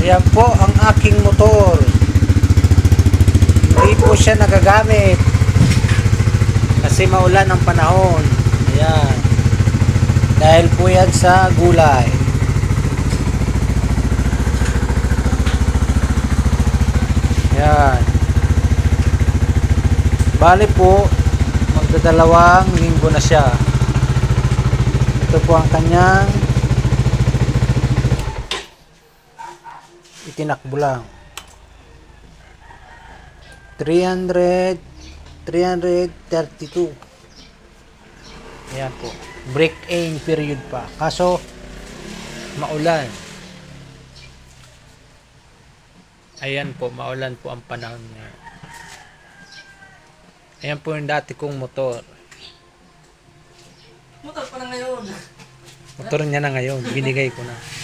Ayan po ang aking motor. Hindi po siya nagagamit kasi maulan ang panahon. Ayan. Dahil po yan sa gulay. Ayan. Bali po, magdadalawang linggo na siya. Ito po ang kanyang itinakbo lang. 332. Ayan po. Break-in period pa. Kaso, maulan. Ayan po, maulan po ang panahon ngayon. Ayan po yung dati kong motor. Motor pa na ngayon. Motor niya na ngayon. Binigay ko na.